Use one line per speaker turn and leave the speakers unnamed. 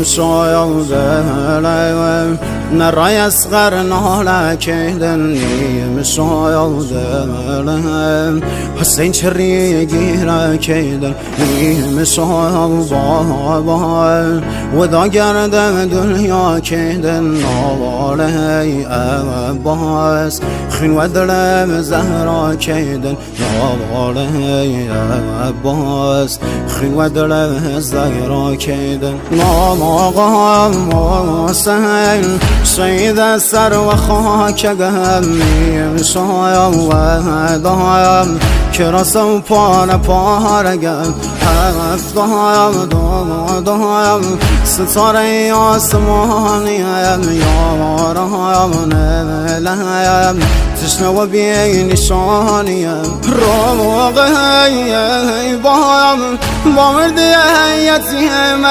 شايودلم نرای اصغر ناله کهدن شايودلم حسین چری گیره کهدن شايودلم و دا گردم دنیا کهدن نواله عباس خین و دلم زهرا کهدن نواله عباس خین و دلم زهرا کهدن نام آقا حسین شهید سر و خاک گمیم شایم کراسم پارگم هفتایم دایم ستاره آسمانیم یارم نلیم تشنه و بی نشانیم روغی بایم با مردی یتیم